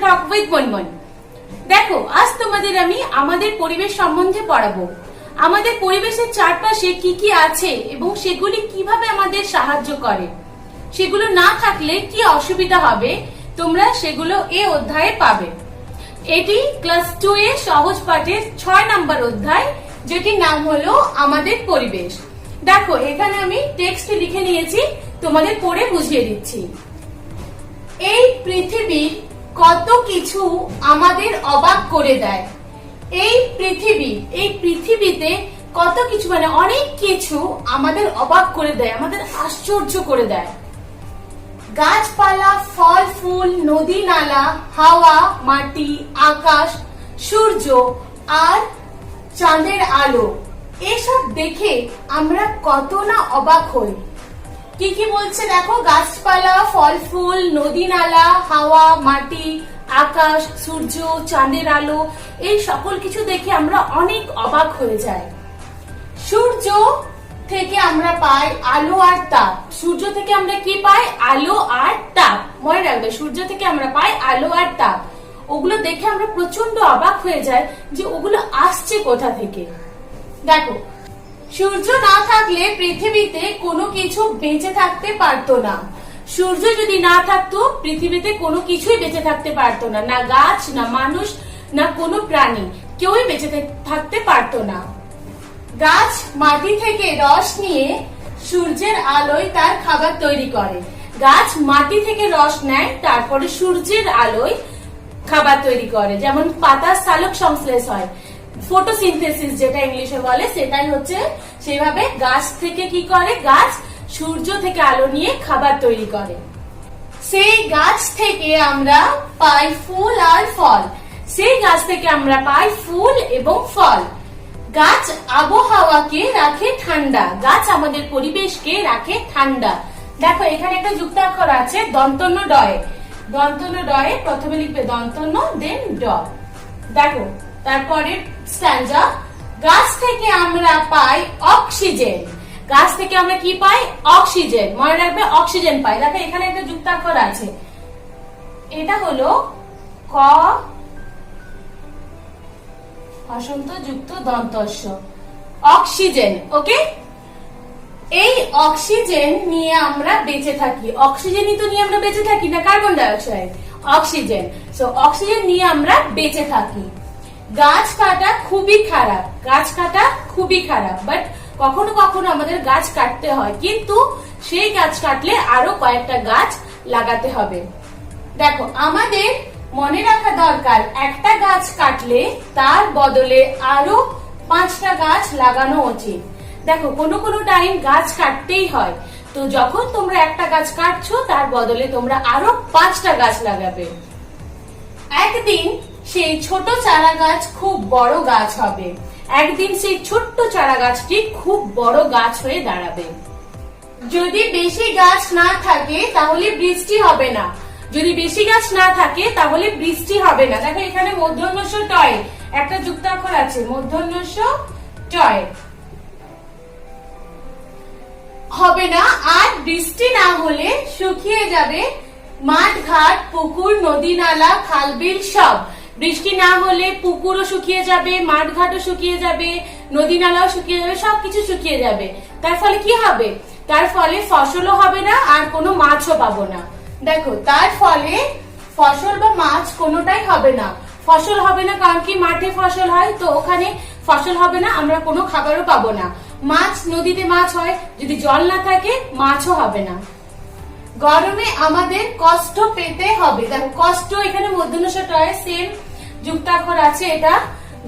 Talk with মনমন। দেখো, আজ তোমাদের আমি আমাদের পরিবেশ সম্বন্ধে পড়াবো। আমাদের পরিবেশের চারপাশে কি কি আছে এবং সেগুলি কিভাবে আমাদের সাহায্য করে, সেগুলো না থাকলে কি অসুবিধা হবে, তোমরা সেগুলো এই অধ্যায়ে পাবে। এটি ক্লাস 2 এর সহজ পাঠের 6 নম্বর অধ্যায়, যেটির নাম হলো আমাদের পরিবেশ। দেখো, এখানে আমি টেক্সট লিখে নিয়েছি, তোমাদের পড়ে বুঝিয়ে দিচ্ছি। এই পৃথিবীর কত কিছু আমাদের অবাক করে দেয়। এই পৃথিবীতে কত কিছু মানে অনেক কিছু আমাদের অবাক করে দেয়, আমাদের আশ্চর্য করে দেয়। গাছপালা, ফল ফুল, নদী নালা, হাওয়া, মাটি, আকাশ, সূর্য আর চাঁদের আলো, এসব দেখে আমরা কত না অবাক হই। কি কি বলছে দেখো, গাছপালা, ফল ফুল, নদী নালা, হাওয়া, মাটি, আকাশ, সূর্য, চাঁদের আলো, এই সকল কিছু দেখে আমরা অনেক অবাক হয়ে যাই। সূর্য থেকে আমরা পাই আলো আর তাপ। সূর্য থেকে আমরা কি পাই? আলো আর তাপ। মনে রাখবে, সূর্য থেকে আমরা পাই আলো আর তাপ। ওগুলো দেখে আমরা প্রচন্ড অবাক হয়ে যাই যে ওগুলো আসছে কোথা থেকে। দেখো, সূর্য না থাকলে পৃথিবীতে কোনো কিছু বেঁচে থাকতে পারতো না। সূর্য যদি না থাকতো পৃথিবীতে কোনো কিছুই বেঁচে থাকতে পারতো না, না গাছ, না মানুষ, না কোনো প্রাণী, কেউই বেঁচে থাকতে পারতো না। গাছ মাটি থেকে রস নিয়ে সূর্যের আলোয় তার খাবার তৈরি করে। গাছ মাটি থেকে রস নেয়, তারপরে সূর্যের আলোয় খাবার তৈরি করে। যেমন পাতার সালোক সংশ্লেষ হয়, ফটোসিনথেসিস যেটা ইংলিশে বলে, সেটাই হচ্ছে সেভাবে গাছ থেকে কি করে, গাছ সূর্য থেকে আলো নিয়ে খাবার তৈরি করে। সেই গাছ থেকে আমরা পাই ফুল আর ফল। সেই গাছ থেকে আমরা পাই ফুল এবং ফল। গাছ আবহাওয়াকে রাখে ঠান্ডা। গাছ আমাদের পরিবেশকে রাখে ঠান্ডা। দেখো, এখানে একটা যুক্তাক্ষর আছে দন্তন্য ডয়ে। দন্তন্য ডয়ে প্রথমে লিখবে দন্তন্য, দেন ড। দেখো, তারপরে স্ট্যাঞ্জা, গাছ থেকে আমরা পাই অক্সিজেন। গাছ থেকে আমরা কি পাই? অক্সিজেন। মনে রাখবে, অক্সিজেন পাই। দেখো, এখানে একটা যুক্তাক্ষর আছে, এটা হলো ক হসন্ত যুক্ত দন্তস্ব, অক্সিজেন। ওকে, এই অক্সিজেন নিয়ে আমরা বেঁচে থাকি। অক্সিজেনই তো নিয়ে আমরা বেঁচে থাকি, না carbon die oxide? Oxygen. So oxygen নিয়ে আমরা বেঁচে থাকি। গাছ কাটা খুবই খারাপ। গাছ কাটা খুবই খারাপ, বাট কখনো কখনো আমাদের গাছ কাটতে হয়, কিন্তু সেই গাছ কাটলে আরো কয়েকটা গাছ লাগাতে হবে। দেখো, আমাদের মনে রাখা দরকার, একটা গাছ কাটলে তার বদলে আরো 5টা গাছ লাগানো উচিত। দেখো, কোনো টাইম গাছ কাটতেই হয়, তো যখন তোমরা একটা গাছ কাটছো তার বদলে তোমরা আরো 5টা গাছ লাগাবে। একদিন সেই ছোট চারা গাছ খুব বড় গাছ হবে। একদিন সেই ছোট্ট চারা গাছটি খুব বড় গাছ হয়ে দাঁড়াবে। যদি বেশি গাছ না থাকে তাহলে বৃষ্টি হবে না। যদি বেশি গাছ না থাকে তাহলে বৃষ্টি হবে না। দেখো, এখানে মূর্ধন্য ষ টয় একটা যুক্তাক্ষর আছে, মূর্ধন্য ষ টয়, হবে না। আর বৃষ্টি না হলে শুকিয়ে যাবে মাঠ ঘাট, পুকুর, নদী নালা, খাল বিল সব। বৃষ্টি না হলে পুকুরও শুকিয়ে যাবে, মাঠ ঘাটও শুকিয়ে যাবে, নদী নালাও শুকিয়ে যাবে, সবকিছু শুকিয়ে যাবে। তার ফলে কি হবে? তার ফলে ফসলও হবে না আর কোনো মাছও পাবো না। দেখো, তার ফলে ফসল বা মাছ কোনোটাই হবে না। ফসল হবে না কারণ কি, মাঠে ফসল হয়, তো ওখানে ফসল হবে না, আমরা কোনো খাবারও পাবো না। মাছ, নদীতে মাছ হয়, যদি জল না থাকে মাছও হবে না। গরমে আমাদের কষ্ট পেতে হবে। দেখো, কষ্ট এখানে মূর্ধন্য ষ টয় সেম যুক্তাক্ষর আছে, এটা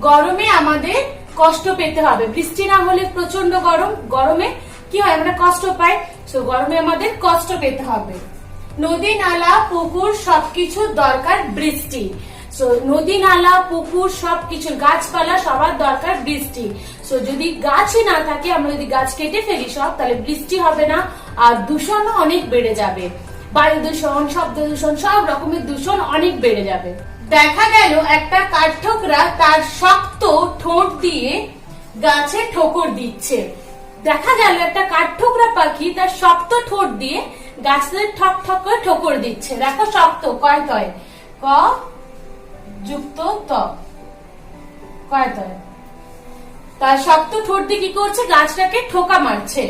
গরমে আমাদের কষ্ট পেতে হবে। বৃষ্টি না হলে প্রচন্ড গরম, গরমে কি হয়, আমরা কষ্ট পাই, সো গরমে আমাদের কষ্ট পেতে হবে। নদী নালা, পুকুর সবকিছু দরকার বৃষ্টি। সো নদী নালা, পুকুর সবকিছু, গাছপালা সবার দরকার বৃষ্টি। সো যদি গাছই না থাকে, আমরা যদি গাছ কেটে ফেলি সব, তাহলে বৃষ্টি হবে না আর দূষণও অনেক বেড়ে যাবে। বায়ু দূষণ, শব্দ দূষণ, সব রকমের দূষণ অনেক বেড়ে যাবে। দেখা গেল একটা কাঠঠোকরা তার শক্ত ঠোঁট দিয়ে গাছে ঠোকর দিচ্ছে। দেখা গেল একটা কাঠঠোকরা পাখি তার শক্ত ঠোঁট দিয়ে গাছের ঠক ঠক করে ঠোকর দিচ্ছে। দেখো, শক্ত কয় তয়, ক যুক্ত ত, কয় তয়। তার শক্ত ঠোঁট দিয়ে কি করছে, গাছটাকে ঠোকা মারছে।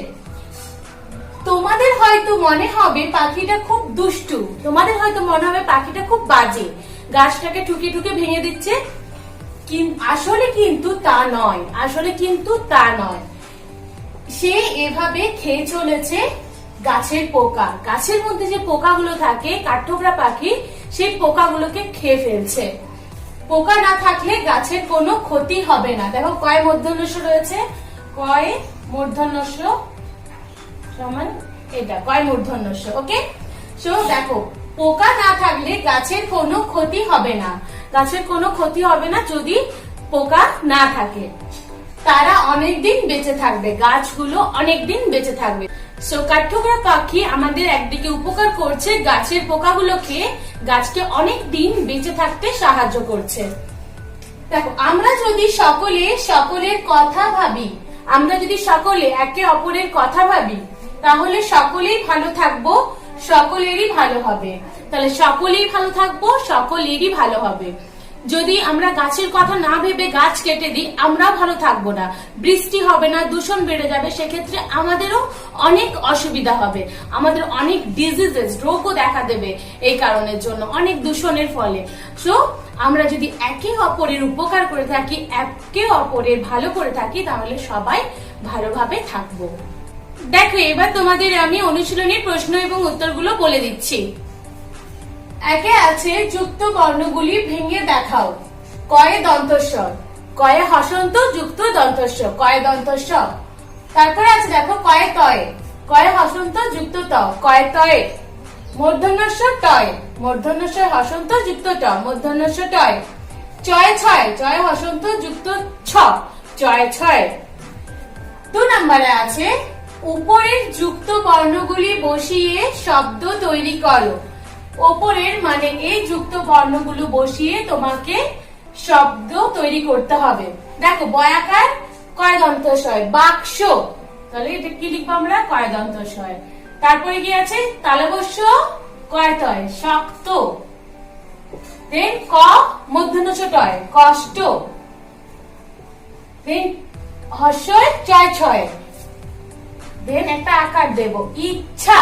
তোমাদের হয়তো মনে হবে পাখিটা খুব দুষ্টু, তোমাদের হয়তো মনে হবে পাখিটা খুব বাজে, গাছটাকে ঠুকে ঠুকে ভেঙে দিচ্ছে। আসলে কিন্তু তা নয়, আসলে কিন্তু তা নয়। সে এভাবে খেয়ে চলেছে গাছের পোকা, গাছের মধ্যে যে পোকাগুলো থাকে, কাঠঠোকরা পাখি সেই পোকাগুলোকে খেয়ে ফেলছে। পোকা না থাকলে গাছের কোনো ক্ষতি হবে না। দেখো কয় মূর্ধন্য রয়েছে, কয় মূর্ধন্য সমান এটা, কয় মূর্ধন্য। ওকে, সো দেখো পোকা না থাকলে গাছের কোনো ক্ষতি হবে না, গাছের কোনো ক্ষতি হবে না যদি পোকা না থাকে। তারা অনেকদিন বেঁচে থাকবে, গাছগুলো অনেকদিন বেঁচে থাকবে। সো কাঠঠোকরা পাখি আমাদের একদিকে উপকার করছে, গাছের পোকাগুলো খেয়ে গাছকে অনেক দিন বেঁচে থাকতে সাহায্য করছে। দেখো আমরা যদি সকলের কথা ভাবি, আমরা যদি সকলে একে অপরের কথা ভাবি, তাহলে সকলেই ভালো থাকবো, সকলেরই ভালো হবে। তাহলে সকলেই ভালো থাকবো, সকলেরই ভালো হবে। যদি আমরা গাছের কথা না ভেবে গাছ কেটে দিই, আমরাও ভালো থাকবো না, বৃষ্টি হবে না, দূষণ বেড়ে যাবে, সেক্ষেত্রে আমাদেরও অনেক অসুবিধা হবে, আমাদের অনেক ডিজিজেস, রোগও দেখা দেবে এই কারণের জন্য, অনেক দূষণের ফলে। সো আমরা যদি একে অপরের উপকার করে থাকি, একে অপরের ভালো করে থাকি, তাহলে সবাই ভালোভাবে থাকবো। দেখো এবার তোমাদের আমি অনুশীলনের প্রশ্ন এবং উত্তরগুলো বলে দিচ্ছি। একে আছে যুক্ত বর্ণগুলি ভেঙে দেখাও। কয়ে দন্তস্বর, কয়ে হসন্ত যুক্ত দন্তস্ব, কয়ে দন্তস্ব। তারপরে আছে দেখো কয়ে তয়ে, কয়ে হসন্ত যুক্ত ত, কয়ে তয়ে। মূর্ধন্যস্ব টয়, মূর্ধন্যস্ব হসন্ত যুক্ত ট, মূর্ধন্যস্ব টয়। চয়ে ছয়, চয়ে হসন্ত যুক্ত ছ, চয়ে ছয়। 2 নম্বরে আছে উপরের যুক্ত বর্ণগুলি বসিয়ে শব্দ তৈরি করো। ওপরের মানে এই যুক্ত বর্ণগুলো বসিয়ে তোমাকে শব্দ তৈরি করতে হবে। দেখো বয়াকার কয় দন্তস্বয়, বাক্স, তাহলে এটা কি লিখবো আমরা, কয় দন্তস্বয়। তারপরে কি আছে তালবস্য কয় তয়, শক্ত। দেন ক মূর্ধন্য টয়, কষ্ট। দেন হর্ষয় চয় ছয়, দেন একটা আকার দেব, ইচ্ছা।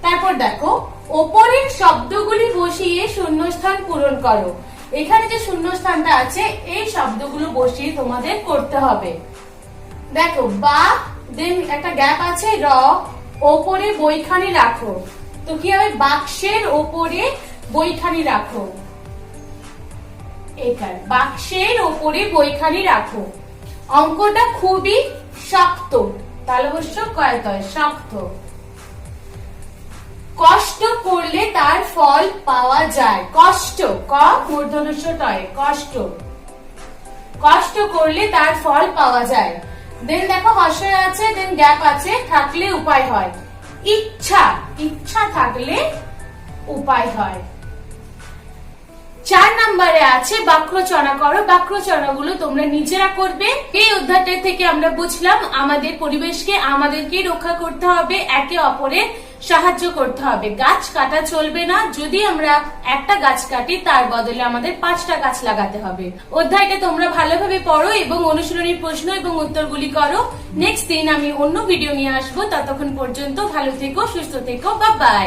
তারপর দেখো ওপরের শব্দগুলি বসিয়ে শূন্যস্থান পূরণ করো। এখানে যে শূন্যস্থানটা আছে এই শব্দগুলো বসিয়ে তোমাদের করতে হবে। দেখো বা, দেন একটা গ্যাপ আছে, র, ওপরে বইখানি রাখো। তো কি হবে, বাক্সের ওপরে বইখানি রাখো, এখানে বাক্সের ওপরে বইখানি রাখো। অঙ্কটা খুবই শক্ত, তাহলে অবশ্য কয় তয়, শক্ত। কষ্ট করলে তার ফল পাওয়া যায়, কষ্ট, ক মূর্ধন্য টয়, কষ্ট। কষ্ট করলে তার ফল পাওয়া যায়। দেন দেখো হর্ষয় আছে, দেন গ্যাপ আছে, থাকলে উপায় হয়। ইচ্ছা, ইচ্ছা থাকলে উপায় হয়। 4 নম্বরে আছে বাক্যরচনা করো। বাক্যরচনাগুলো তোমরা নিজেরা করবে। এই অধ্যায়টা থেকে আমরা বুঝলাম আমাদের পরিবেশকে আমাদেরকে রক্ষা করতে হবে, একে অপরের সাহায্য করতে হবে। গাছ কাটা চলবে না, যদি আমরা একটা গাছ কাটি তার বদলে আমাদের 5টা গাছ লাগাতে হবে। অধ্যায়টা তোমরা ভালোভাবে পড়ো এবং অনুশীলনী প্রশ্ন এবং উত্তরগুলি করো। নেক্সট দিন আমি অন্য ভিডিও নিয়ে আসবো, ততক্ষণ পর্যন্ত ভালো থেকো, সুস্থ থেকো, বাই বাই।